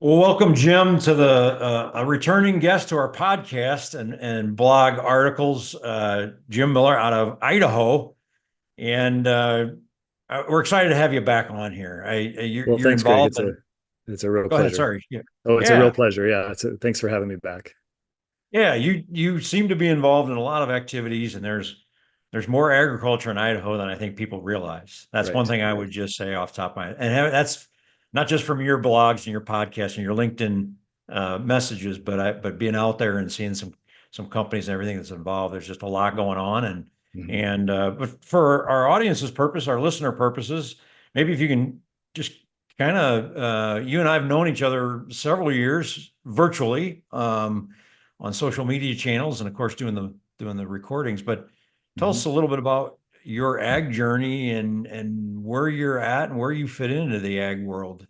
Well, welcome, Jim, to the a returning guest to our podcast and blog articles. Jim Miller out of Idaho, and we're excited to have you back on here. Well, You're thanks, Greg. involved It's a in. it's a real Go ahead. pleasure. Sorry. Yeah, Oh, it's a real yeah, pleasure. Yeah, thanks for having me back. yeah. You seem to be involved in a lot of activities, and there's more agriculture in Idaho than I think people realize. That's one Right. thing I would just say off the top of my head, and that's not just from your blogs and your podcasts and your LinkedIn messages, but being out there and seeing some companies and everything that's involved. There's just a lot going on, Mhm. and but for our audience's purpose, our listener purposes, maybe if you can just kind of you and I have known each other several years virtually on social media channels, and of course doing the recordings. But tell us Mhm. a little bit about your ag journey and where you're at and where you fit into the ag world.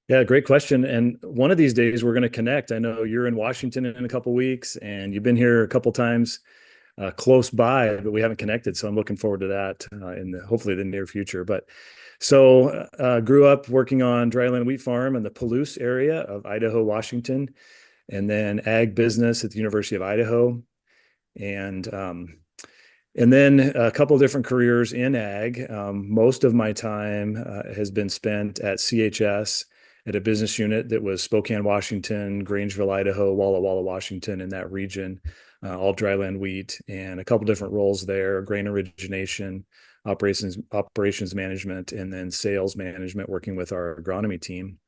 Yeah, great question. And one of these days we're going to connect. I know you're in Washington in a couple weeks, and you've been here a couple times close by, but we haven't connected. So I'm looking forward to that in hopefully the near future. But grew up working on dryland wheat farm in the Palouse area of Idaho, Washington, and then ag business at the University of Idaho. And And then a couple of different careers in ag. Most of my time has been spent at CHS at a business unit that was Spokane, Washington, Grangeville, Idaho, Walla Walla, Washington, in that region, all dryland wheat, and a couple different roles there: grain origination, operations management, and then sales management, working with our agronomy team.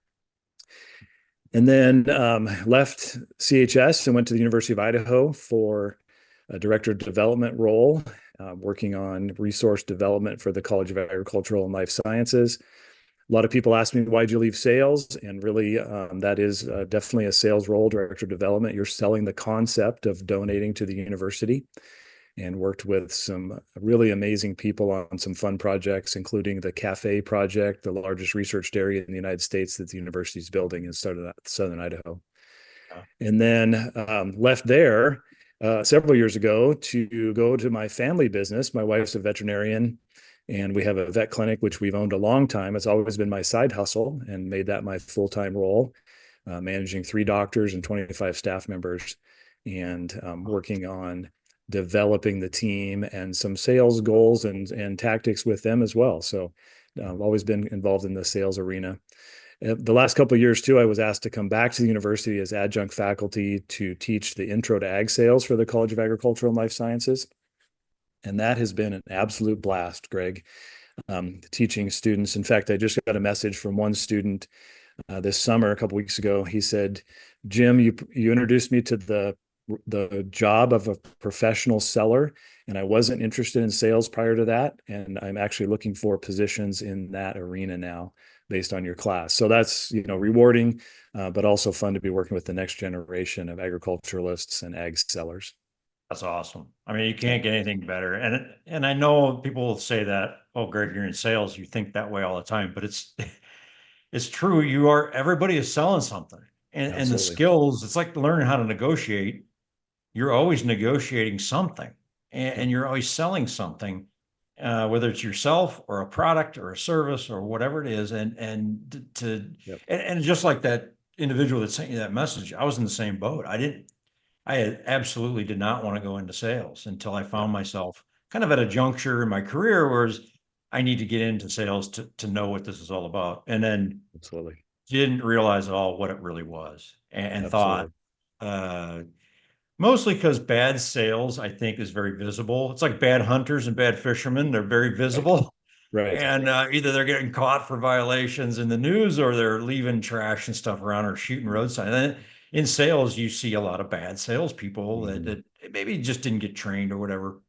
And then left CHS and went to the University of Idaho for a director of development role, working on resource development for the College of Agricultural and Life Sciences. A lot of people ask me, why'd you leave sales? And really, that is definitely a sales role, director of development. You're selling the concept of donating to the university, and worked with some really amazing people on some fun projects, including the Cafe Project, the largest research dairy in the United States that the university is building in southern Idaho. And then left there several years ago to go to my family business. My wife's a veterinarian, and we have a vet clinic, which we've owned a long time. It's always been my side hustle and made that my full-time role, managing 3 doctors and 25 staff members, and working on developing the team and some sales goals and tactics with them as well. So I've always been involved in the sales arena. The last couple of years too, I was asked to come back to the university as adjunct faculty to teach the intro to ag sales for the College of Agricultural and Life Sciences. And that has been an absolute blast, Greg, teaching students. In fact, I just got a message from one student this summer, a couple weeks ago. He said, Jim, you introduced me to the job of a professional seller, and I wasn't interested in sales prior to that, and I'm actually looking for positions in that arena now based on your class. So that's, rewarding, but also fun to be working with the next generation of agriculturalists and ag sellers. That's awesome. I mean, you Yeah. can't get anything better. And I know people will say that, oh, Greg, you're in sales, you think that way all the time, but it's it's true. Everybody is selling something. And the Absolutely. skills, it's like learning how to negotiate. You're always negotiating something Yep. and you're always selling something, whether it's yourself or a product or a service or whatever it is. Yep. And just like that individual that sent you that message, I was in the same boat. I absolutely did not want to go into sales until I Yeah. found myself kind of at a juncture in my career where I need to get into sales to know what this is all about. And then Absolutely. didn't realize at all what it really was and thought, Absolutely. uh, mostly because bad sales, I think, is very visible. It's like bad hunters and bad fishermen. They're very Right. visible. Right. And either they're getting caught for violations in the news or they're leaving trash and stuff around or shooting road signs. And then in sales, you see a lot of bad salespeople Mhm. that maybe just didn't get trained or whatever.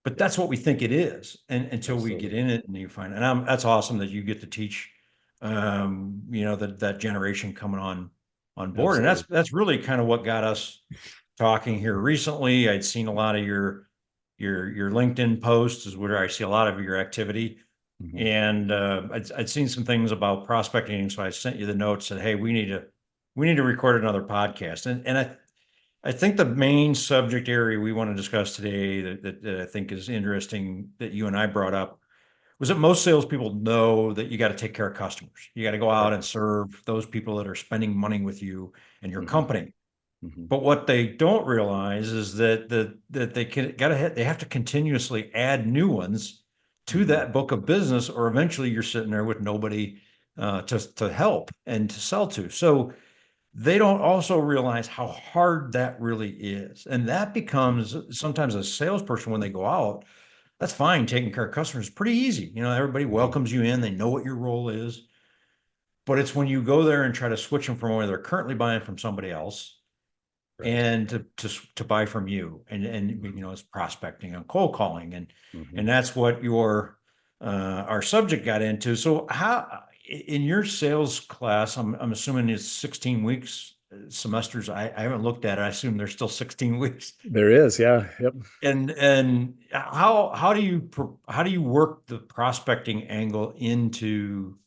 But Yep. that's what we think it is, and until we get Absolutely. in it and you find, and that's awesome that you get to teach, that generation coming on board, and Absolutely. that's really kind of what got us talking here recently. I'd seen a lot of your LinkedIn posts is where I see a lot of your activity. Mhm. And I'd seen some things about prospecting, so I sent you the notes. Said, "Hey, we need to record another podcast." And I think the main subject area we want to discuss today that I think is interesting that you and I brought up was that most salespeople know that you got to take care of customers. You got to go out Right. and serve those people that are spending money with you and your Hmm. company. Hmm. But what they don't realize is that they have to continuously add new ones to Hmm. that book of business, or eventually you're sitting there with nobody to help and to sell to. So they don't also realize how hard that really is, and that becomes sometimes a salesperson when they go out. That's fine. Taking care of customers is pretty easy. Everybody Hmm. welcomes you in. They know what your role is. But it's when you go there and try to switch them from where they're currently buying from somebody else Right. and to buy from you, and it's prospecting and cold calling, and Hmm. that's what our subject got into. So how in your sales class, I'm assuming it's 16 weeks semesters. I haven't looked at it. I assume there's still 16 weeks. There is, yeah, yep. And how do you work the prospecting angle into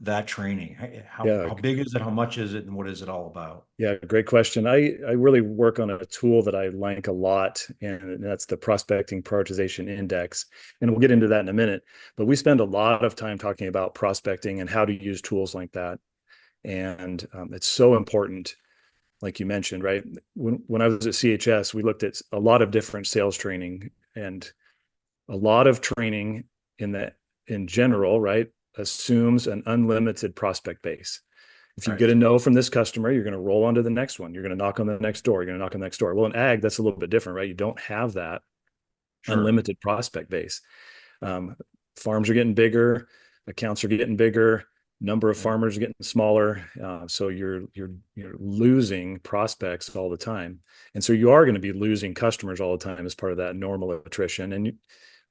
that training? Yeah, How big is it? How much is it? And what is it all about? yeah, great question. I really work on a tool that I like a lot, and that's the Prospecting Prioritization Index. And we'll get into that in a minute. But we spend a lot of time talking about prospecting and how to use tools like that. And it's so important, like you mentioned, right? When I was at CHS, we looked at a lot of different sales training, and a lot of training in general, right, assumes an unlimited prospect base. If you get Right. a no from this customer, you're going to roll on to the next one. You're going to knock on the next door. You're going to knock on the next door. Well, in ag, that's a little bit different, right? You don't have that Sure. unlimited prospect base. Um, Farms are getting bigger, accounts are getting bigger, number of Yeah. farmers are getting smaller. So you're losing prospects all the time, and so you are going to be losing customers all the time as part of that normal attrition. And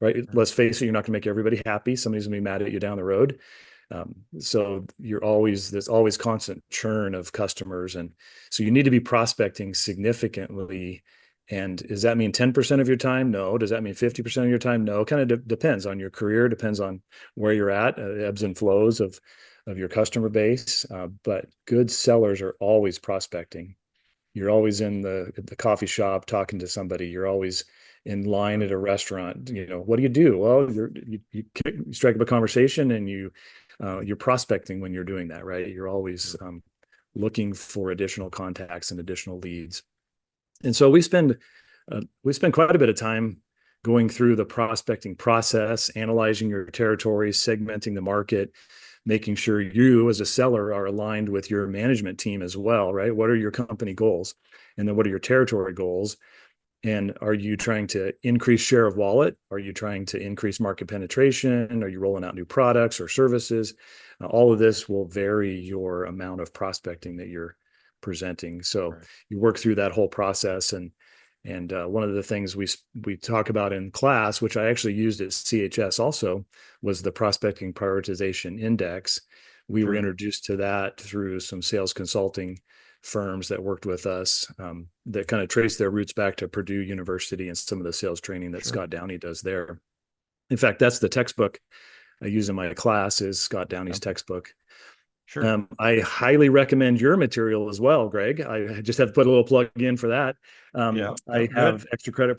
right, Sure. let's face it, you're not going to make everybody happy. Somebody's going to be mad at you down the road. So there's always constant churn of customers. And so you need to be prospecting significantly. And does that mean 10% of your time? No. Does that mean 50% of your time? No. Kind of depends on your career, depends on where you're at, ebbs and flows of your customer base. But good sellers are always prospecting. You're always in the coffee shop talking to somebody. You're always in line at a restaurant. What do you do? Well, you strike up a conversation, and you're prospecting when you're doing that, right? You're always Sure. looking for additional contacts and additional leads. And so we spend quite a bit of time going through the prospecting process, analyzing your territory, segmenting the market, making sure you as a seller are aligned with your management team as well, right? What are your company goals? And then what are your territory goals? And are you trying to increase share of wallet? Are you trying to increase market penetration? Are you rolling out new products or services? All of this will vary your amount of prospecting that you're presenting. So Right. you work through that whole process, and one of the things we talk about in class, which I actually used at CHS also, was the Prospecting Prioritization Index. We were Sure. introduced to that through some sales consulting firms that worked with us, that kind of trace their roots back to Purdue University and some of the sales training that Sure. Scott Downey does there. In fact, that's the textbook I use in my class, is Scott Downey's Okay. textbook. Sure. I highly recommend your material as well, Greg. I just have to put a little plug in for that. Yeah. I Good. have extra credit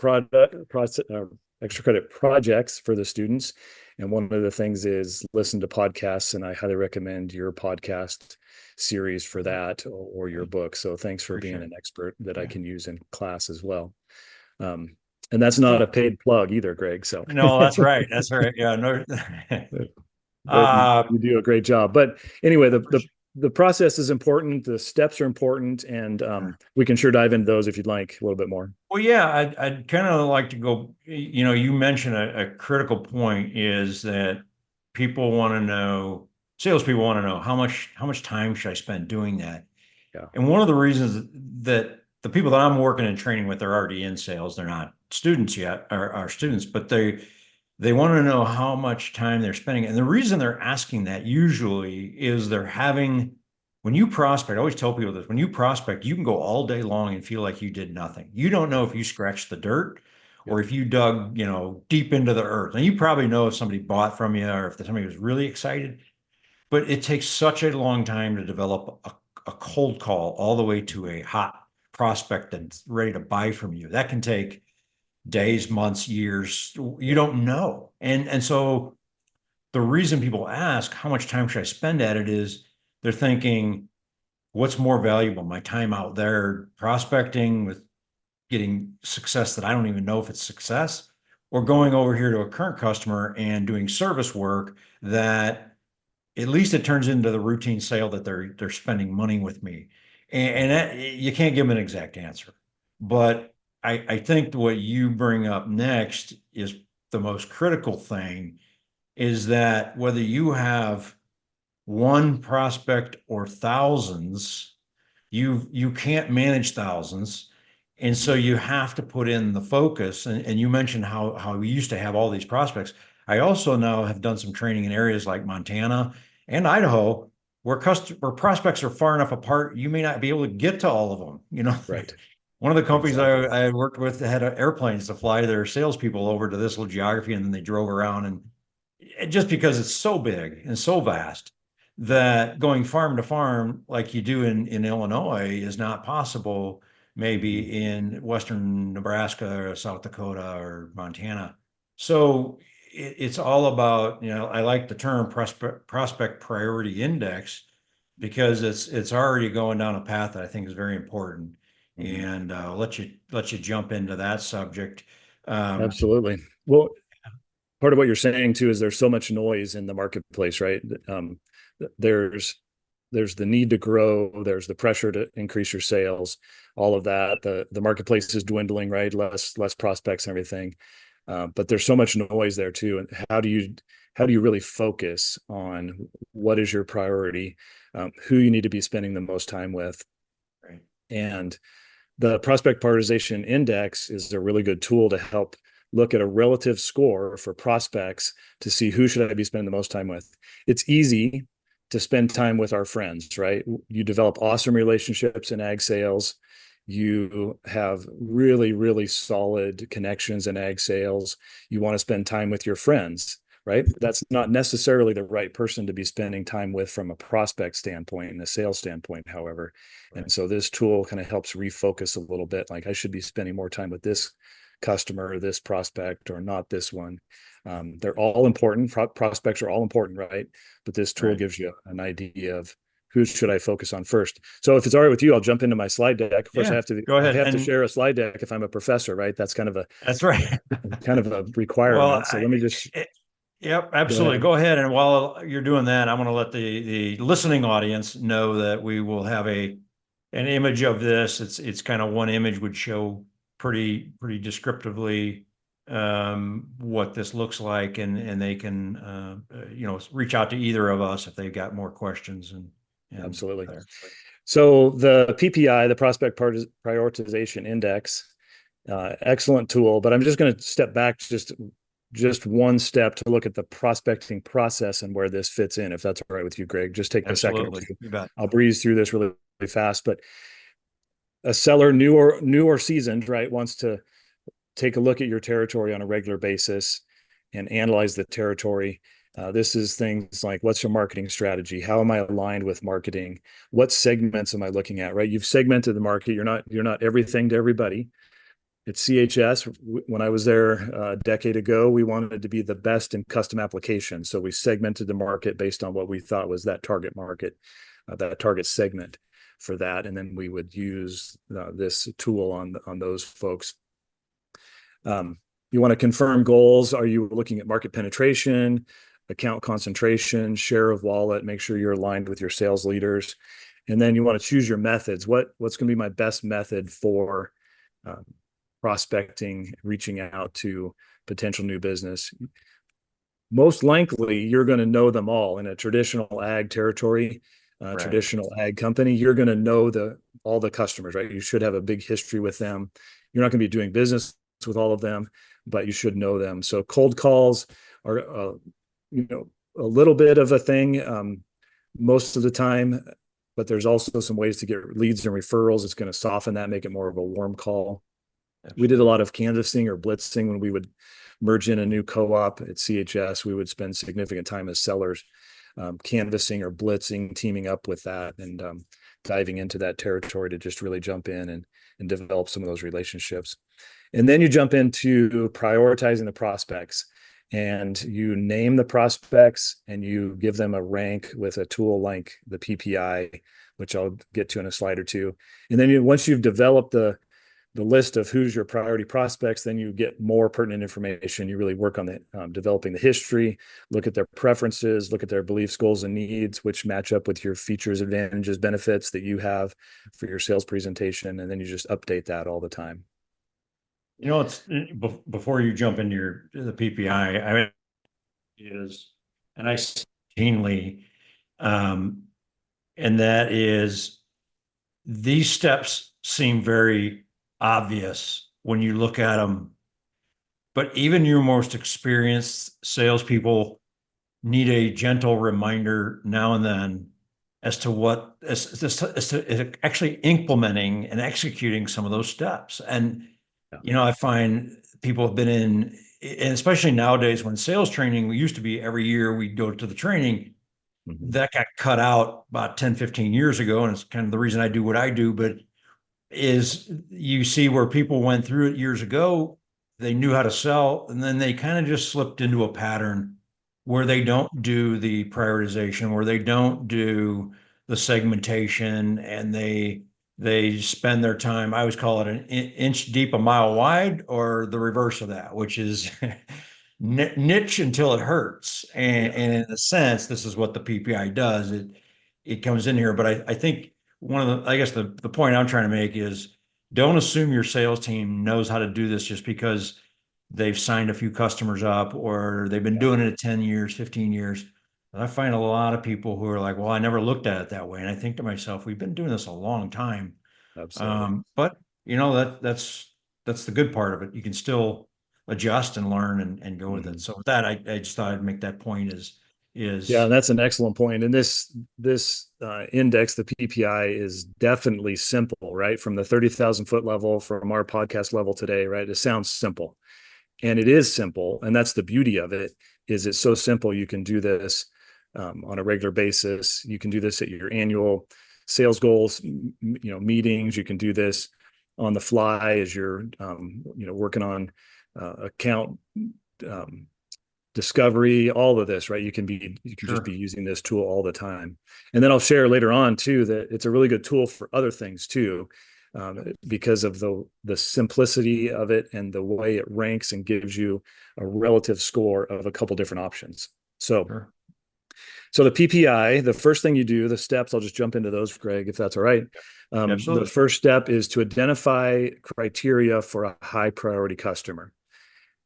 projects for the students, and one of the things is listen to podcasts, and I highly recommend your podcast series for that, or your Good. book. So thanks for being Appreciate it. an expert that I Yeah. can use in class as well. Um, and that's not a So paid plug either, Greg. So no, that's right. That's right. Yeah. No. but you, uh, you do a great job. But anyway, the the appreciate- the process is important. The steps are important, and yeah. we can sure dive into those if you'd like a little bit more. Well, yeah, I'd kind of like to go, you mentioned a critical point is that people want to know, salespeople want to know how much time should I spend doing that? Yeah. And one of the reasons that the people that I'm working and training with, they're already in sales. They're not students yet, or are students, but they want to know how much time they're spending. And the reason they're asking that usually is when you prospect, I always tell people this, when you prospect, you can go all day long and feel like you did nothing. You don't know if you scratched the dirt Yep. or if you dug, deep into the earth. And you probably know if somebody bought from you or if somebody was really excited, but it takes such a long time to develop a cold call all the way to a hot prospect that's ready to buy from you. That can take days, months, years. You Yep. don't know. And so the reason people ask how much time should I spend at it is they're thinking, what's more valuable, my time out there prospecting with getting success that I don't even know if it's success, or going over here to a current customer and doing service work that at least it turns into the routine sale that they're spending money with me. And that, you can't give them an exact answer. But I think what you bring up next is the most critical thing, is that whether you have one prospect or thousands, you can't manage thousands. And so you have to put in the focus. And you mentioned how we used to have all these prospects. I also now have done some training in areas like Montana and Idaho where prospects are far enough apart, you may not be able to get to all of them. Right. One of the companies Exactly. I worked with had airplanes to fly their salespeople over to this little geography, and then they drove around. And just because it's so big and so vast that going farm to farm like you do in Illinois is not possible, maybe in Western Nebraska or South Dakota or Montana. So it's all about, I like the term prospect priority index because it's already going down a path that I think is very important. Mhm. And let you jump into that subject. Um, Absolutely. Well, part of what you're saying too is there's so much noise in the marketplace, right? Um, there's there's the need to grow, there's the pressure to increase your sales, all of that. The marketplace is dwindling, right? Less prospects and everything. But there's so much noise there too. And how do you really focus on what is your priority, who you need to be spending the most time with, right, and the prospect prioritization index is a really good tool to help look at a relative score for prospects to see who should I be spending the most time with. It's easy to spend time with our friends, right? You develop awesome relationships in ag sales. You have really, really solid connections in ag sales. You want to spend time with your friends, right? That's not necessarily the right person to be spending time with from a prospect standpoint and a sales standpoint, however. right, And so this tool kind of helps refocus a little bit. Like I should be spending more time with this customer, this prospect, or not this one. They're all important. Prospects are all important, right? But this tool right. gives you an idea of who should I focus on first. So if it's all right with you, I'll jump into my slide deck. Of course, I Yeah, have to go I ahead. have to And share a slide deck if I'm a professor, right? That's that's right. kind of a Well, requirement. So let me just yep, go absolutely. ahead. Go ahead. And while you're doing that, I'm going to let the listening audience know that we will have an image of this. It's kind of one image would show pretty descriptively what this looks like, and they can reach out to either of us if they've got more questions and Absolutely. there. So the PPI, the Prospect Prioritization Index, excellent tool, but I'm just going to step back just one step to look at the prospecting process and where this fits in, if that's all right with you, Greg. Just take a second or Absolutely, two. you bet. I'll breeze through this really, really fast, but a seller, new or seasoned, right, wants to take a look at your territory on a regular basis and analyze the territory. This is things like, what's your marketing strategy? How am I aligned with marketing? What segments am I looking at? Right, you've segmented the market. You're not everything to everybody. At CHS, when I was there a decade ago, we wanted to be the best in custom applications. So we segmented the market based on what we thought was that target market, that target segment for that, and then we would use this tool on those folks. You want to confirm goals. Are you looking at market penetration, account concentration, share of wallet? Make sure you're aligned with your sales leaders. And then you want to choose your methods. What's going to be my best method for prospecting, reaching out to potential new business? Most likely, you're going to know them all in a traditional ag territory, Right. traditional ag company. You're going to know all the customers, right? You should have a big history with them. You're not going to be doing business with all of them, but you should know them. So cold calls are, a little bit of a thing most of the time, but there's also some ways to get leads and referrals. It's going to soften that, make it more of a warm call. We did a Absolutely. lot of canvassing or blitzing when we would merge in a new co-op at CHS. We would spend significant time as sellers canvassing or blitzing, teaming up with that, and diving into that territory to just really jump in and develop some of those relationships. And then you jump into prioritizing the prospects. and you name the prospects and you give them a rank with a tool like the PPI, which I'll get to in a slide or two. And then once you've developed the list of who's your priority prospects, then you get more pertinent information. You really work on developing the history, look at their preferences, look at their beliefs, goals, and needs, which match up with your features, advantages, benefits that you have for your sales presentation. And then you just update that all the time. It's before you jump into the PPI, I mean, is, and I routinely, um, and that is, these steps seem very obvious when you look at them, but even your most experienced salespeople need a gentle reminder now and then as to as to actually implementing and executing some of those steps. And I find people have been in, and especially nowadays when sales training, we used to be every year we'd go to the training. That got cut out about 10, 15 years ago. And it's kind of the reason I do what I do, but is you see where people went through it years ago, they knew how to sell, and then they kind of just slipped into a pattern where they don't do the prioritization, where they don't do the segmentation, and they spend their time, I always call it an inch deep, a mile wide, or the reverse of that, which is niche until it hurts. And in a sense, this is what the PPI does. It comes in here, but I think I guess the point I'm trying to make is, don't assume your sales team knows how to do this just because they've signed a few customers up or they've been doing it 10 years, 15 years. And I find a lot of people who are like, well, I never looked at it that way. And I think to myself, we've been doing this a long time. Absolutely. But that's the good part of it. You can still adjust and learn and go with it. So with that, I just thought I'd make that point is yeah, that's an excellent point. And this index, the PPI, is definitely simple, right? From the 30,000 foot level, from our podcast level today, right? It sounds simple, and it is simple, and that's the beauty of it. Is it's so simple you can do this on a regular basis. You can do this at your annual sales goals, meetings. You can do this on the fly as you're working on account discovery, all of this, right? You can just be using this tool all the time. And then I'll share later on too that it's a really good tool for other things too, because of the simplicity of it and the way it ranks and gives you a relative score of a couple different options. So the PPI, the first thing you do, the steps, I'll just jump into those, Greg, if that's all right. Absolutely. The first step is to identify criteria for a high priority customer.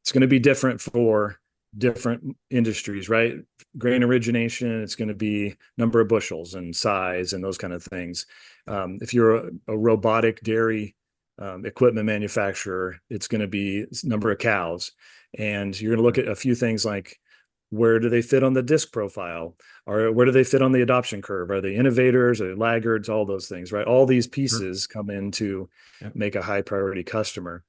It's going to be different for different industries, right? Grain origination, it's going to be number of bushels and size and those kind of things. If you're a robotic dairy equipment manufacturer, it's going to be number of cows. And you're going to look at a few things like, where do they fit on the disc profile? Or where do they fit on the adoption curve? Are they innovators? Are they laggards? All those things, right? All these pieces come in to make a high priority customer.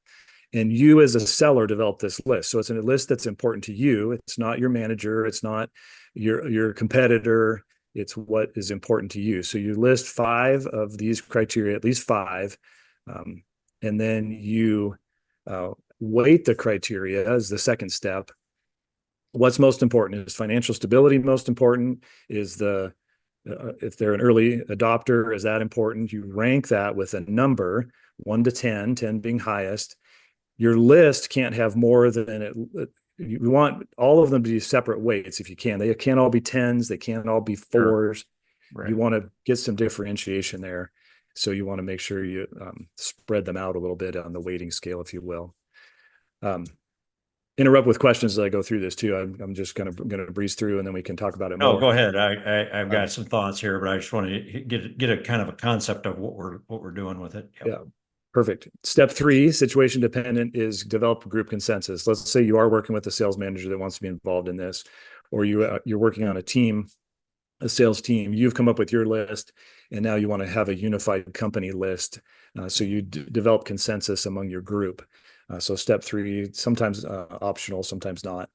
And you as a seller develop this list. So it's a list that's important to you. It's not your manager. It's not your competitor. It's what is important to you. So you list 5 of these criteria, at least 5. And then you weight the criteria as the second step. What's most important? Is financial stability most important? Is if they're an early adopter, is that important? You rank that with a number, 1 to 10, 10 being highest. Your list can't have more than it. You want all of them to be separate weights if you can. They can't all be 10s. They can't all be 4s. Right. You want to get some differentiation there. So you want to make sure you spread them out a little bit on the weighting scale, if you will. Interrupt with questions as I go through this too. I'm just going to breeze through and then we can talk about it more. No, go ahead. I've got some thoughts here, but I just want to get a kind of a concept of what we're doing with it. Yep. Yeah. Perfect. Step 3, situation dependent, is develop a group consensus. Let's say you are working with a sales manager that wants to be involved in this, or you're working on a sales team. You've come up with your list, and now you want to have a unified company list. So you develop consensus among your group. So step 3, sometimes optional, sometimes not.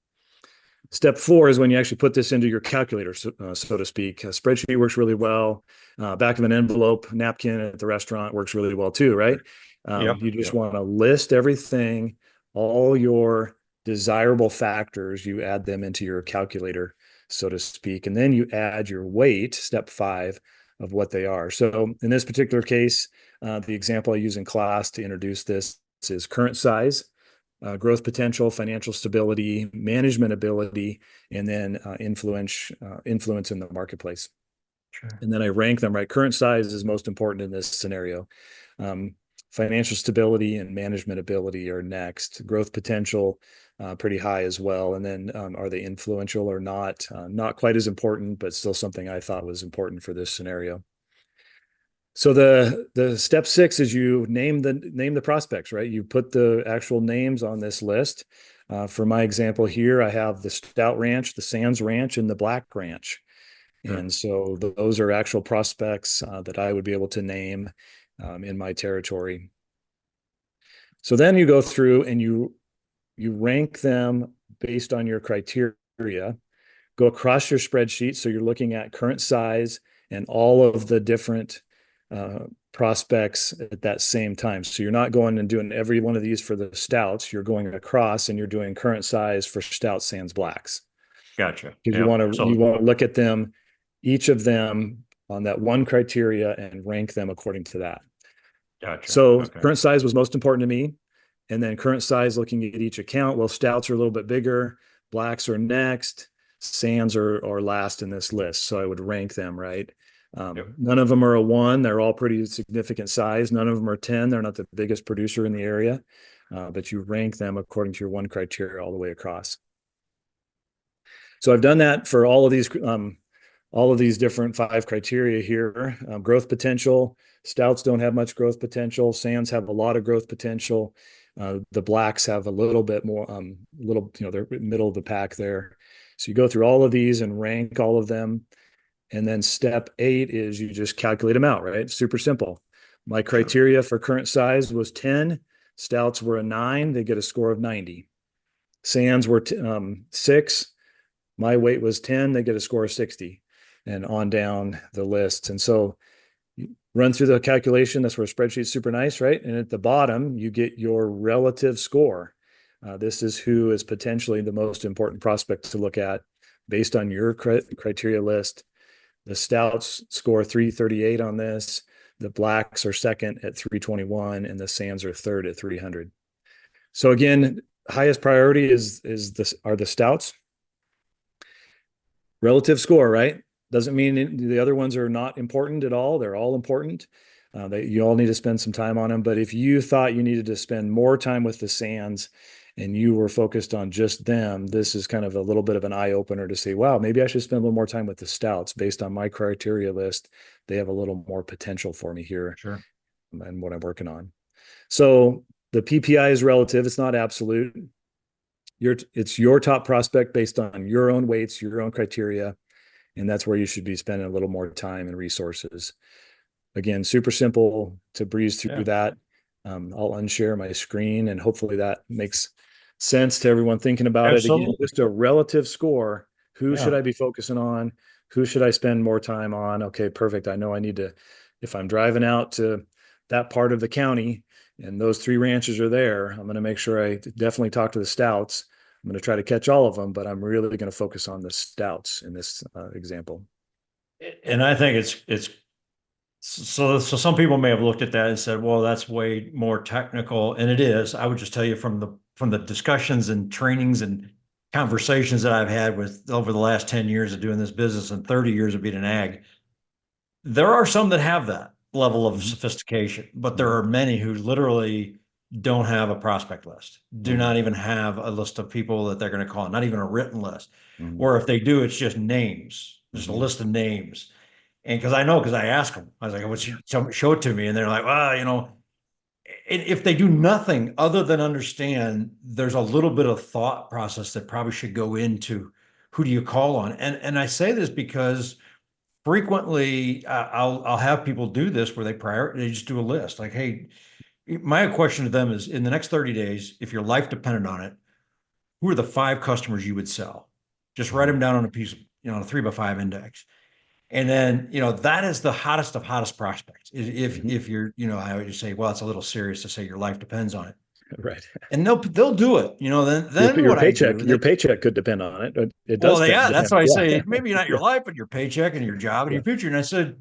Step 4 is when you actually put this into your calculator, so to speak. A spreadsheet works really well. Back of an envelope, napkin at the restaurant works really well too, right? You just want to list everything, all your desirable factors, you add them into your calculator, so to speak, and then you add your weight, step 5, of what they are. So in this particular case, the example I use in class to introduce this is current size, growth potential, financial stability, management ability, and then influence in the marketplace. Sure. And then I rank them, right? Current size is most important in this scenario. Financial stability and management ability are next. Growth potential, pretty high as well. And then are they influential or not? Not quite as important, but still something I thought was important for this scenario. So the step 6 is you name the prospects, right? You put the actual names on this list. For my example here, I have the Stout Ranch, the Sands Ranch, and the Black Ranch. Sure. And so those are actual prospects that I would be able to name in my territory. So then you go through and you rank them based on your criteria. Go across your spreadsheet. So you're looking at current size and all of the different prospects at that same time. So you're not going and doing every one of these for the stouts. You're going across and you're doing current size for stout, sands, blacks. Gotcha. Because Yep. you want to look at them, each of them on that one criteria, and rank them according to that. Gotcha. So Okay. current size was most important to me. And then current size, looking at each account. Well, stouts are a little bit bigger. Blacks are next. Sands are last in this list. So I would rank them, right? Yep. None of them are a 1. They're all pretty significant size. None of them are 10. They're not the biggest producer in the area. But you rank them according to your one criteria all the way across. So I've done that for all of these different 5 criteria here. Growth potential. Stouts don't have much growth potential. Sands have a lot of growth potential. The blacks have a little bit more, they're middle of the pack there. So you go through all of these and rank all of them. And then step 8 is you just calculate them out, right? Super simple. My criteria for current size was 10. Stouts were a 9. They get a score of 90. Sands were 6. My weight was 10. They get a score of 60, and on down the list. And so you run through the calculation. That's where a spreadsheet's super nice, right? And at the bottom, you get your relative score. This is who is potentially the most important prospect to look at based on your criteria list. The stouts score 338 on this. The blacks are second at 321, and the sands are third at 300. So again, highest priority are the stouts. Relative score, right? Doesn't mean the other ones are not important at all. They're all important. You all need to spend some time on them. But if you thought you needed to spend more time with the sands and you were focused on just them, this is kind of a little bit of an eye opener to say, wow, maybe I should spend a little more time with the stouts based on my criteria list. They have a little more potential for me here. Sure. And what I'm working on. So the PPI is relative. It's not absolute. It's your top prospect based on your own weights, your own criteria. And that's where you should be spending a little more time and resources. Again, super simple to breeze through that. I'll unshare my screen, and hopefully that makes sense to everyone thinking about it. Again, just a relative score. Who should I be focusing on? Who should I spend more time on? Okay, perfect. I know I need to, if I'm driving out to that part of the county and those 3 ranches are there, I'm going to make sure I definitely talk to the stouts. I'm going to try to catch all of them, but I'm really going to focus on the stouts in this example. And I think it's so some people may have looked at that and said, well, that's way more technical. And it is. I would just tell you from the discussions and trainings and conversations that I've had with over the last 10 years of doing this business and 30 years of being an ag, there are some that have that level of sophistication, but there are many who literally don't have a prospect list, do not even have a list of people that they're going to call, not even a written list. Or if they do, it's just names, just a list of names. And because I asked them, I was like, what's show it to me. And they're like, well, if they do nothing other than understand, there's a little bit of thought process that probably should go into who do you call on. And I say this because frequently I'll have people do this where they just do a list like, hey, my question to them is in the next 30 days, if your life depended on it, who are the 5 customers you would sell? Just write them down on a piece of, a 3x5 index. And then, that is the hottest of hottest prospects. If you're, I would just say, well, it's a little serious to say your life depends on it. Right. and they'll do it. Then Your what I do, your paycheck could depend on it. It does well, yeah, that's depend. why I Yeah. say maybe not your life, but your paycheck and your job and Yeah. your future. And I said,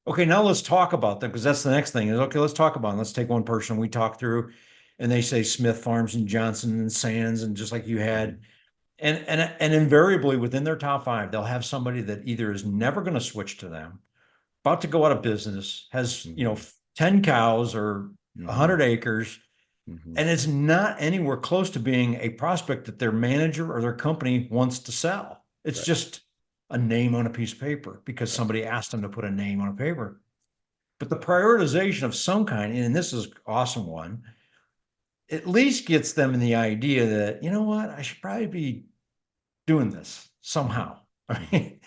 okay, now let's talk about them because that's the next thing is okay, let's talk about them. Let's take one person we talk through, and they say Smith Farms and Johnson and Sands, and just like you had, and invariably within their top five, they'll have somebody that either is never going to switch to them, about to go out of business, has 10 cows or 100 acres, and it's not anywhere close to being a prospect that their manager or their company wants to sell. It's Right. just a name on a piece of paper because Right. somebody asked them to put a name on a paper. But the prioritization of some kind, and this is an awesome one, at least gets them in the idea that, you know what, I should probably be doing this somehow. Right?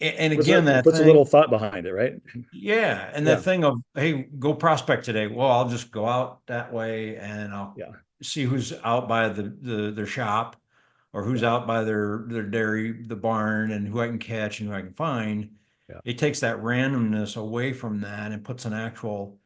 And again, It that puts a thing, little thought behind it, right? yeah, and that Yeah. thing of, hey, go prospect today. Well, I'll just go out that way and I'll Yeah. see who's out by their shop or who's Yeah. out by their dairy, the barn, and who I can catch and who I can find. Yeah. It takes that randomness away from that and puts an actual,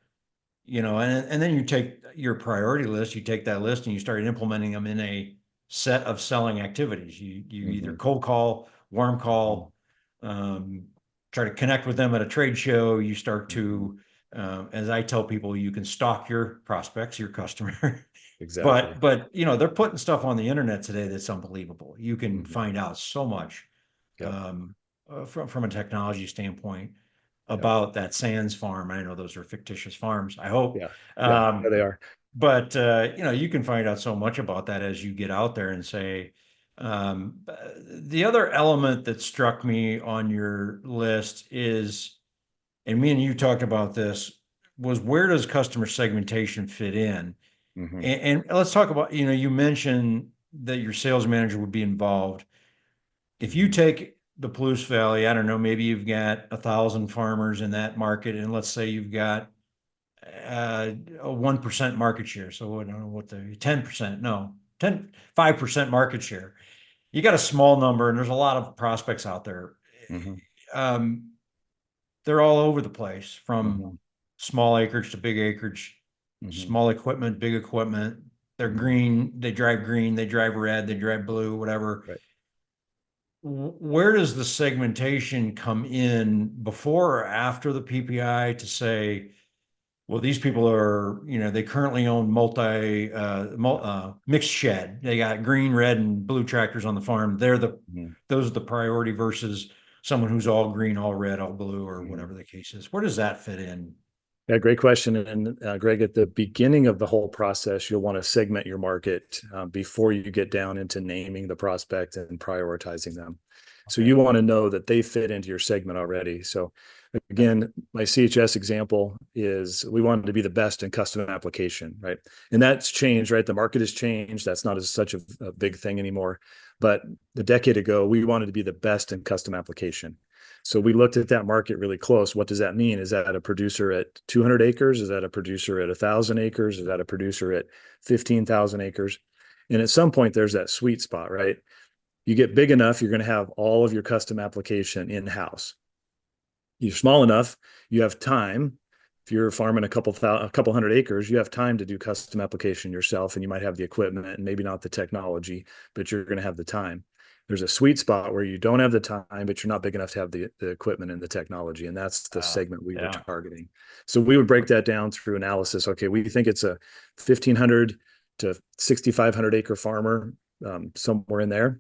and then you take your priority list, you take that list and you start implementing them in a set of selling activities. You either cold call, warm call, um, try to connect with them at a trade show. You start to, as I tell people, you can stalk your prospects, your customer. Exactly. But they're putting stuff on the internet today that's unbelievable. You can Mhm. find out so much Yep. from a technology standpoint Yep. about that Sands farm. I know those are fictitious farms, I hope. Yeah. Yeah. Yeah, Um, they are. but you can find out so much about that as you get out there and say, the other element that struck me on your list is, and me and you talked about this, was where does customer segmentation fit in? Hmm. And let's talk about, you mentioned that your sales manager would be involved. If you Hmm. take the Palouse Valley, I don't know, maybe you've got 1,000 farmers in that market, and let's say you've got a 1% market share. So I don't know what the 10%, no, 5% market share. You got a small number, and there's a lot of prospects out there. Hmm. Um, they're all over the place from Hmm. small acreage to big acreage, Hmm. small equipment, big equipment. They're Hmm. green, they drive red, they drive blue, whatever. Right. Where does the segmentation come in before or after the PPI to say, well, these people are, they currently own mixed shed. They got green, red, and blue tractors on the farm. Hmm. Those are the priority versus someone who's all green, all red, all blue, or Hmm. whatever the case is. Where does that fit in? Yeah, great question. And Greg, at the beginning of the whole process, you'll want to segment your market before you get down into naming the prospect and prioritizing them. So Okay. you want to know that they fit into your segment already. So Okay. again, my CHS example is we wanted to be the best in custom application, right? And that's changed, right? The market has changed. That's not as such a big thing anymore. But a decade ago, we wanted to be the best in custom application. So we looked at that market really close. What does that mean? Is that a producer at 200 acres? Is that a producer at 1,000 acres? Is that a producer at 15,000 acres? And at some point, there's that sweet spot, right? You get big enough, you're going to have all of your custom application in-house. You're small enough, you have time. If you're farming a couple hundred acres, you have time to do custom application yourself, and you might have the equipment and maybe not the technology, but you're going to have the time. There's a sweet spot where you don't have the time, but you're not big enough to have the equipment and the technology, and that's the segment we were Yeah. targeting. So we would break that down through analysis. Okay, we think it's a 1,500 to 6,500 acre farmer, somewhere in there,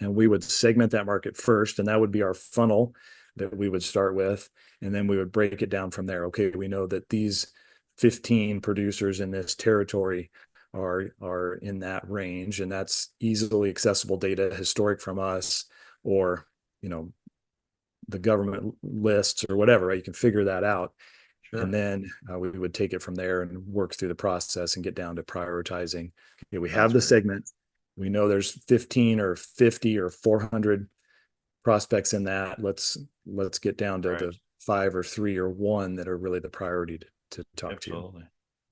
and we would segment that market first, and that would be our funnel that we would start with, and then we would break it down from there. Okay, we know that these 15 producers in this territory are in that range, and that's easily accessible data, historic from us, or the government lists or whatever, right? You can figure that out. And Sure. then we would take it from there and work through the process and get down to prioritizing. Okay, we have That's the great. segment. We know there's 15 or 50 or 400 prospects in that. Let's get down to Right. the 5 or 3 or 1 that are really the priority to talk to. Absolutely.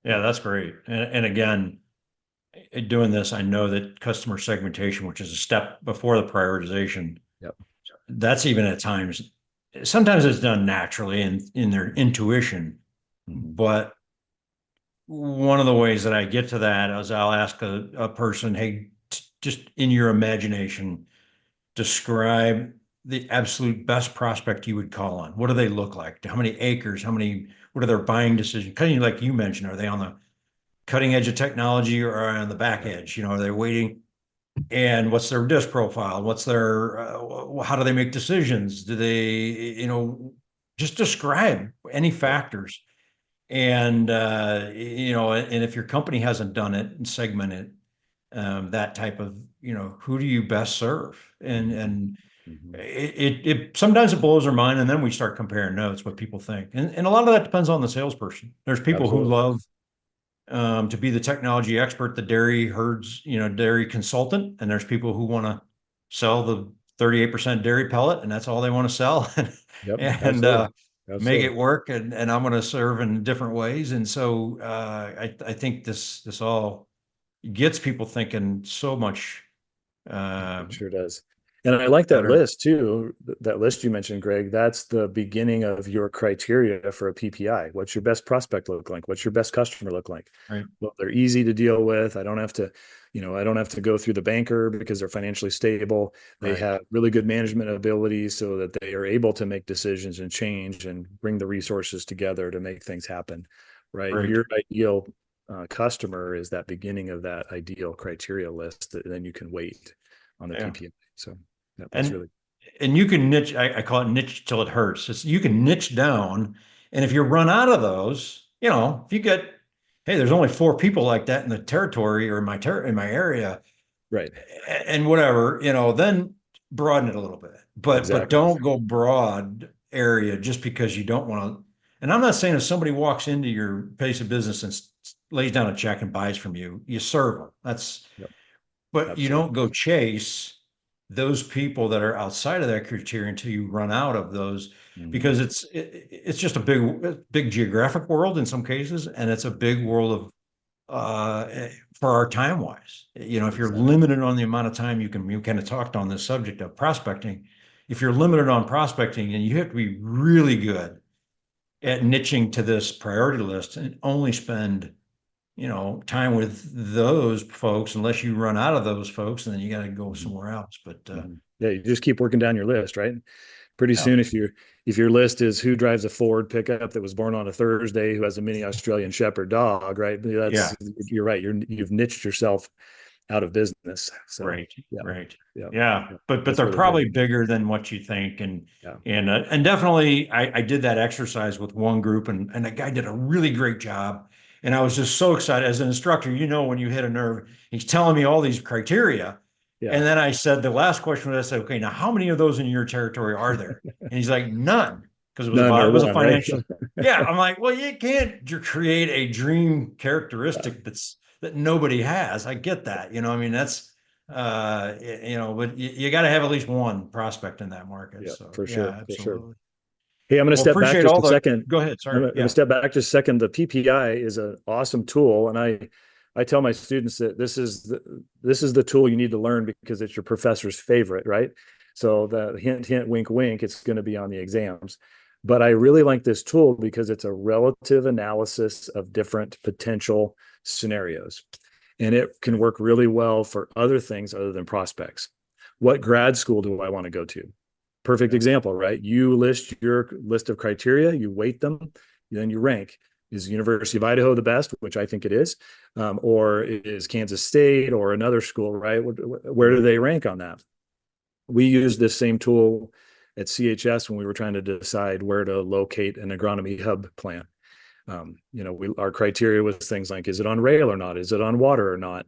Yeah, that's great. And again, doing this, I know that customer segmentation, which is a step before the prioritization, Yep. that's even at times, sometimes it's done naturally and in their intuition, Mm-hmm. but one of the ways that I get to that is I'll ask a person, hey, just in your imagination, describe the absolute best prospect you would call on. What do they look like? How many acres? What are their buying decisions? Kind of like you mentioned, are they on the cutting edge of technology or on the back Yeah. edge? Are they waiting? And what's their risk profile? How do they make decisions? Do they, just describe any Yep. factors. And, and if your company hasn't done it and segmented that type of, who do you best serve? And, Mhm. and Mhm. it sometimes it blows our mind, and then we start comparing notes, what people think. And a lot of that depends on the salesperson. There's people who Absolutely. love to be the technology expert, the dairy herds, dairy consultant. And there's people who want to sell the 38% dairy pellet, and that's all they want to sell Yep. and Absolutely. make it Absolutely. work. And I'm going to serve in different ways. And so I think this all gets people thinking so much uh, It sure does. And I like that better. list too. That list you mentioned, Greg, that's the beginning of your criteria for a PPI. What's your best prospect look like? What's your best customer look like? Right. Well, they're easy to deal with. I don't have to go through the banker because they're financially stable. They Right. have really good management abilities so that they are able to make decisions and change and bring the resources together to make things happen. Right. Right. Your ideal customer is that beginning of that ideal criteria list that then you can wait on the Yeah. PPI. So yeah, that's And really and you can niche, I call it niche till it hurts. You can niche down. And if you run out of those, if you get, hey, there's only four people like that in the territory or in my area, right. and whatever, then broaden it a little bit. But Exactly. don't go broad area just because you don't want to. And I'm not saying if somebody walks into your place of business and lays down a check and buys from you, you serve them. Yep. But you Absolutely. don't go chase those people that are outside of that criteria until you run out of those, Hmm. because it's just a big geographic world in some cases, and it's a big world of for our time wise. If you're Exactly. limited on the amount of time you kind of talked on this subject of prospecting. If you're limited on prospecting, and you have to be really good at niching to this priority list and only spend time with those folks, unless you run out of those folks, and then you got to go Hmm. somewhere else. But Hmm. Yeah, you just keep working down your list, right? Pretty yeah, soon, if your list is who drives a Ford pickup that was born on a Thursday, who has a mini Australian Shepherd dog, right? yeah, You're right. You've niched yourself out of business. So right, yeah, right, yeah, yeah. yeah. But That's they're really good. probably bigger than what you think, and Yeah, and definitely, I did that exercise with one group, and the guy did a really great job, and I was just so excited as an instructor. When you hit a nerve, he's telling me all these criteria. yeah. And then I said, the last question was, I said, okay, now how many of those in your territory are there? And he's like, none, because None or it was a one, right? financial. Yeah, I'm like, well, you can't create a dream characteristic that nobody has. I get that. I mean, that's but you got to have at least one prospect in that market. Yeah, So for yeah, sure, for sure. absolutely. Hey, I'm going to Well, step back appreciate just all a the. second. Go ahead. I'm Sorry. going to Yeah. step back just a second. The PPI is an awesome tool, and I tell my students that this is the tool you need to learn because it's your professor's favorite, right? So the hint, hint, wink, wink, it's going to be on the exams. But I really like this tool because it's a relative analysis of different potential scenarios, and it can work really well for other things other than prospects. What grad school do I want to go to? Perfect Yeah. example, right? You list your list of criteria, you weight them, then you rank. Is University of Idaho the best, which I think it is, or is Kansas State or another school, right? Where do Mhm. they rank on that? We used this same tool at CHS when we were trying to decide where to locate an agronomy hub plant. Our criteria was things like, is it on rail or not? Is it on water or not?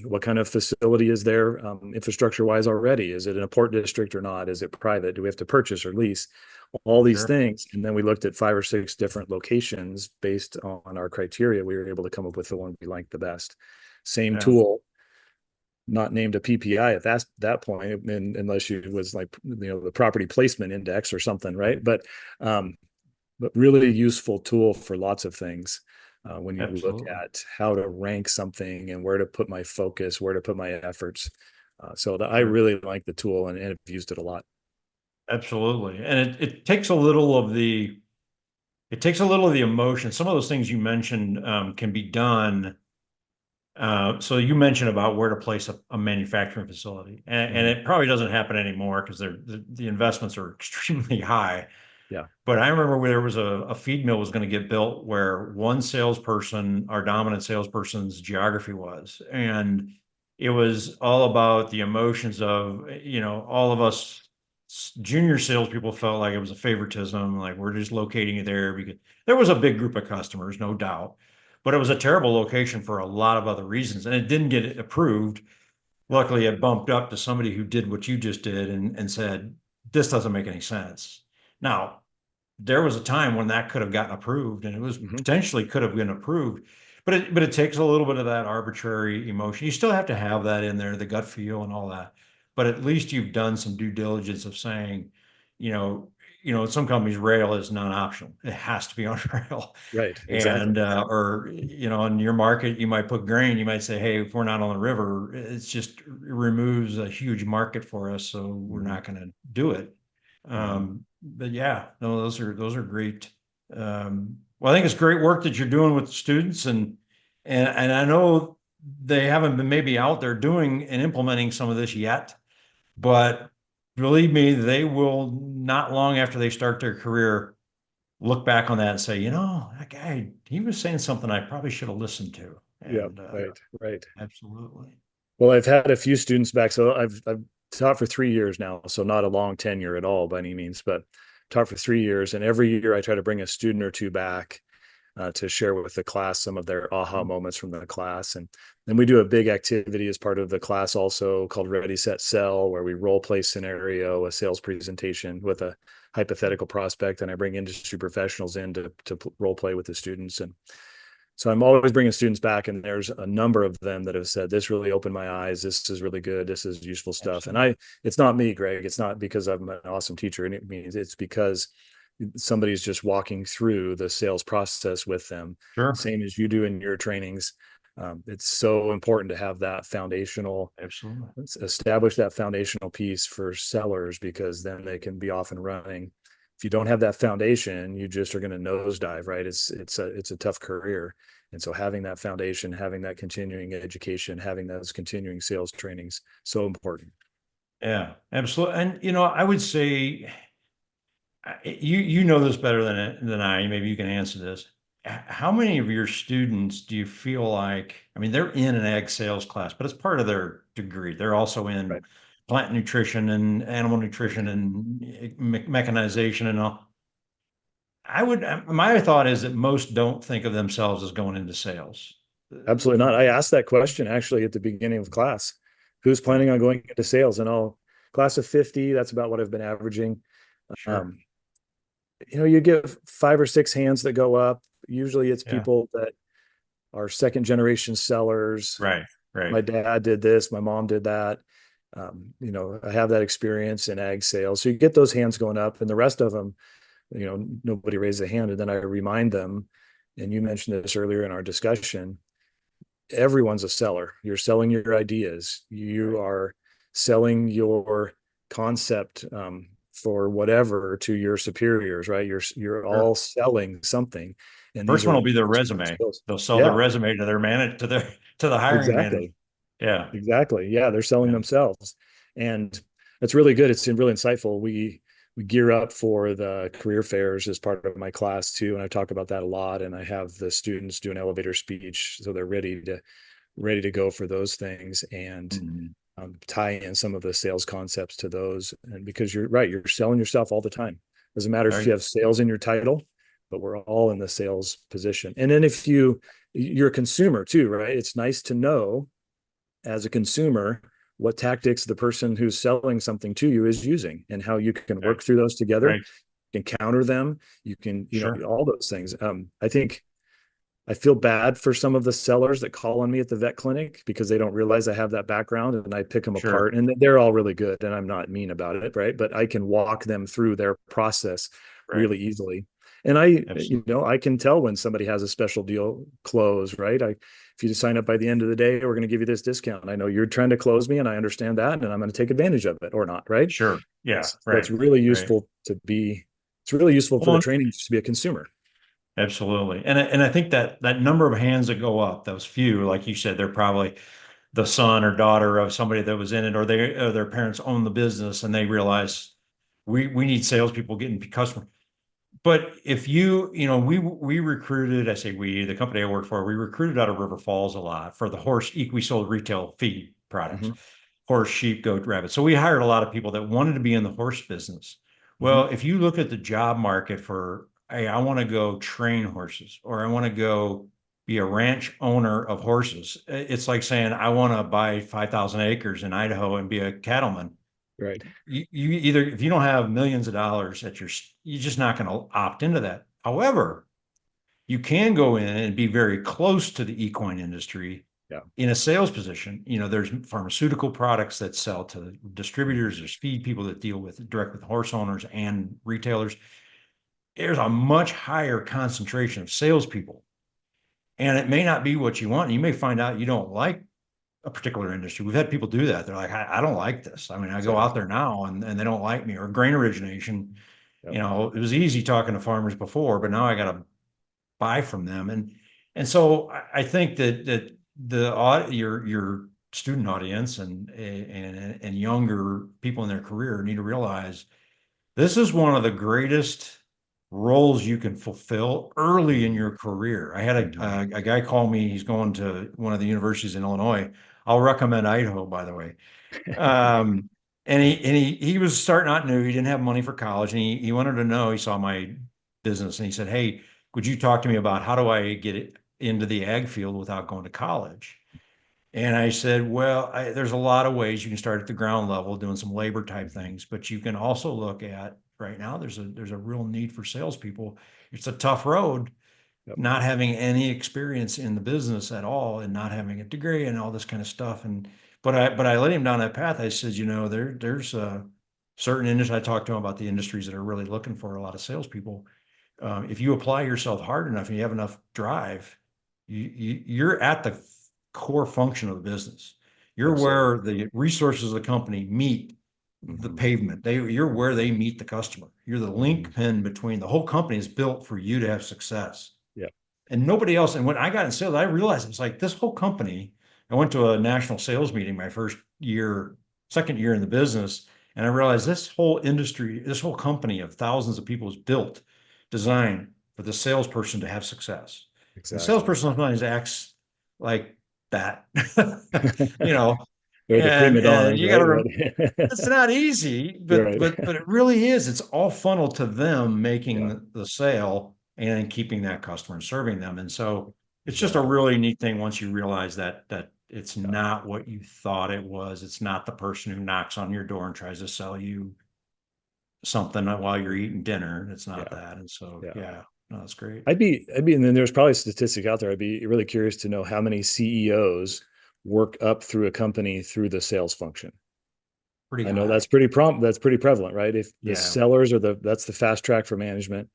What kind of facility is there infrastructure wise already? Is it in a port district or not? Is it private? Do we have to purchase or lease? All these Sure. things. And then we looked at 5 or 6 different locations based on our criteria. We were able to come up with the one we liked the best. Same Yeah. tool, not named a PPI at that point, unless you was like the property placement index or something, right? Um, but really useful tool for lots of things when you look Absolutely. at how to rank something and where to put my focus, where to put my efforts. I Sure. really like the tool and have used it a lot. Absolutely. And it takes a little of the it takes a little of the emotion. Some of those things you mentioned can be done. So you mentioned about where to place a manufacturing facility, and Mhm. it probably doesn't happen anymore because the investments are extremely high. Yeah. But I remember where there was a feed mill was going to get built where one salesperson, our dominant salesperson's geography was. And it was all about the emotions of, all of us junior salespeople felt like it was a favoritism, like we're just locating it there because there was a big group of customers, no doubt. But it was a terrible location for a lot of other reasons, and it didn't get approved. Yeah. Luckily, it bumped up to somebody who did what you just did and said, this doesn't make any sense. Now, there was a time when that could have gotten approved and it was Hmm. potentially could have been approved, but it takes a little bit of that arbitrary emotion. You still have to have that in there, the gut feel and all that, but at least you've done some due diligence of saying, you know in some companies rail is non-optional, it has to be on rail. Right. And Exactly. or in your market you might put grain, you might say, hey, if we're not on the river, it's just, it removes a huge market for us, so we're Hmm. not going to do it. Hmm. But yeah, no, those are great. Well, I think it's great work that you're doing with the students, and I know they haven't been maybe out there doing and implementing some of this yet, but believe me, they will not long after they start their career look back on that and say, that guy, he was saying something I probably should have listened to. Yeah. And Right. Right. absolutely. Well, I've had a few students back. So I've taught for 3 years now. So not a long tenure at all by any means, but taught for 3 years. And every year I try to bring a student or two back to share with the class some of their aha moments from the class. And then we do a big activity as part of the class also called Ready, Set, Sell, where we role play scenario, a sales presentation with a hypothetical prospect. And I bring industry professionals in to role play with the students. And so I'm always bringing students back, and there's a number of them that have said, this really opened my eyes. This is really good. This is useful stuff. And Absolutely. it's not me, Greg. It's not because I'm an awesome teacher. And it means it's because somebody's just walking through the sales process with them, Sure. same as you do in your trainings. It's so important to have that foundational, Absolutely. establish that foundational piece for sellers, because then they can be off and running. If you don't have that foundation, you just are going to nosedive, right? It's a tough career. And so having that foundation, having that continuing education, having those continuing sales trainings, so important. Yeah, absolutely. And I would say, you know this better than I. Maybe you can answer this. How many of your students do you feel like, I mean, they're in an ag sales class, but it's part of their degree. They're also in Right. plant nutrition and animal Right. nutrition and mechanization and all. My thought is that most don't think of themselves as going into sales. Absolutely not. I asked that question actually at the beginning of class. Who's Yeah, planning on going into sales? And all class of 50, that's about what I've been averaging. sure. Um, you give 5 or 6 hands that go up. Usually it's Yeah, people that are second generation sellers. right, right. My dad did this, my mom did that. I have that experience in ag sales. So you get those hands going up, and the rest of them, nobody raised a hand. And then I remind them, and you mentioned this earlier in our discussion, everyone's a seller. You're selling your ideas. You Right. are selling your concept for whatever to your superiors, right? You're Sure. all selling something, and these First one are will be their transferable resume. skills. They'll sell their Yeah, resume to their manager, to the hiring manager. exactly, Yeah, exactly. Yeah, they're selling yeah, themselves, and that's really good. It's really insightful. We gear up for the career fairs as part of my class too, and I talk about that a lot. And I have the students do an elevator speech, so they're ready to go for those things, and mhm. tie in some of the sales concepts to those. And because you're right, you're selling yourself all the time. Doesn't matter if Right. you have sales in your title, but we're all in the sales position. And then if you're a consumer too, right? It's nice to know as a consumer what tactics the person who's selling something to you is using, and how you can Right. work through those together. Right. You can counter them. You can, Sure. all those things. I think I feel bad for some of the sellers that call on me at the vet clinic because they don't realize I have that background, and I pick them Sure. apart, and they're all really good, and I'm not mean about it, right? But I can walk them through their process Right. really easily. And Absolutely. I can tell when somebody has a special deal close, right? If you sign up by the end of the day, we're going to give you this discount. I know you're trying to close me, and I understand that, and I'm going to take advantage of it or not, right? Sure. Yeah. So it's Right. really Right. useful to be, it's really useful for the Well, training just to be a consumer. Absolutely. And I think that that number of hands that go up, those few, like you said, they're probably the son or daughter of somebody that was in it, or their parents own the business and they realize we need salespeople getting customers. But if we recruited, I say we, the company I work for, we recruited out of River Falls a lot for the we sold retail feed products, Hmm. horse, sheep, goat, rabbit. So we hired a lot of people that wanted to be in the horse business. Hmm. Well, if you look at the job market for, hey, I want to go train horses, or I want to go be a ranch owner of horses, it's like saying, I want to buy 5,000 acres in Idaho and be a cattleman. Right. You either, if you don't have millions of dollars at you're just not going to opt into that. However, you can go in and be very close to the equine industry Yeah. in a sales position. There's pharmaceutical products that sell to Hmm. distributors, there's feed people that deal with direct with horse owners and retailers. There's a much higher concentration of salespeople. And it may not be what you want. You may find out you don't like a particular industry. We've had people do that. They're like, I don't like this. I mean, I go out Exactly. there now and they don't like me. Or grain origination. Yep. It was easy talking to farmers before, but now I got to buy from them. And so I think that your student audience and younger people in their career need to realize this is one of the greatest roles you can fulfill early in Hmm. your career. I had Hmm. a guy call me. He's going to one of the universities in Illinois. I'll recommend Idaho, by the way. Um, and he was starting out new. He didn't have money for college, and he wanted to know. He saw my business, and he said, "Hey, would you talk to me about how do I get it into the ag field without going to college?" And I said, well, there's a lot of ways you can start at the ground level doing some labor type Hmm. things, but you can also look at right now, there's a real need for salespeople. It's a tough road, Yep. not having any experience in the business at all and not having a degree and all this kind of stuff. But I led him down that path. I said, there's certain industries. I talked to him about the industries that are really looking for a lot of salespeople. If you apply yourself hard enough and you have enough drive, you're at the core function of the business. You're Absolutely. where the resources of the company meet the Hmm. pavement. You're where they meet the customer. You're the Hmm. link pin between the whole company is built for you to have success. Yeah. And nobody else. And when I got in sales, I realized it's like this whole company. I went to a national sales meeting my first year, second year in the business, and I realized this whole industry, this whole company of thousands of people is built, designed for the salesperson to have success. And the Exactly. salesperson sometimes acts like that, you know, They're the and prima and donnas, you got right? to it's not easy, but Right. but it really is. It's all funneled to them Yeah. making the sale and keeping that customer and serving them. And so it's just a Exactly. really neat thing once you realize that it's Yeah. not what you thought it was. It's not the person who knocks on your door and tries to sell you something while you're eating dinner. It's not Yeah. that. And so Yeah. yeah, no, that's great. And then there's probably a statistic out there. I'd be really curious to know how many CEOs work up through a company through the sales function. Pretty I know high. that's pretty prevalent, right? If the Yeah, sellers are that's the fast track for management.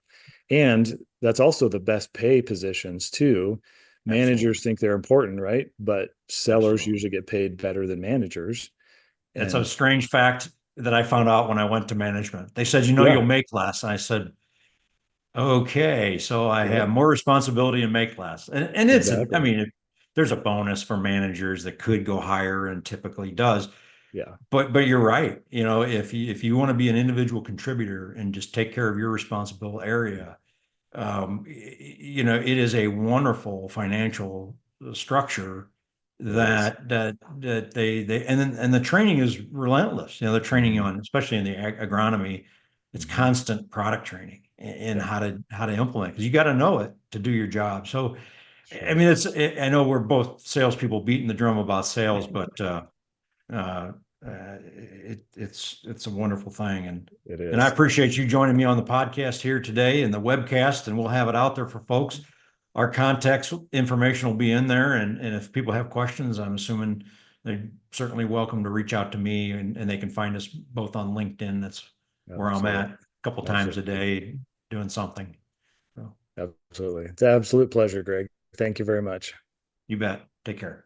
And that's also the best pay positions too. absolutely. Managers think they're important, right? But sellers Absolutely. usually get paid better than managers. It's a And strange fact that I found out when I went to management. They said, yeah, you'll make less. And I said, okay, so I yeah, have more responsibility and make less. And I exactly. mean, there's a bonus for managers that could go higher and typically does. Yeah. But you're right. If you want to be an individual contributor and just take care of your responsible area, it is a wonderful financial structure It is. and the training is relentless. They're training you Hmm. on, especially in the agronomy, it's Hmm. constant product training and Yeah, how to implement because you got to know it to do your job. So, I sure. mean, I know we're both salespeople beating the drum about sales, but uh, it's a wonderful thing, It and I is. appreciate you joining me on the podcast here today and the webcast, and we'll have it out there for folks. Our contact information will be in there, and if people have questions, I'm assuming they're certainly welcome to reach out to me, and they can find us both on LinkedIn. That's where I'm Absolutely. at a couple times a Absolutely. day doing something. So Absolutely. It's an absolute pleasure, Greg. Thank you very much. you bet. Take care.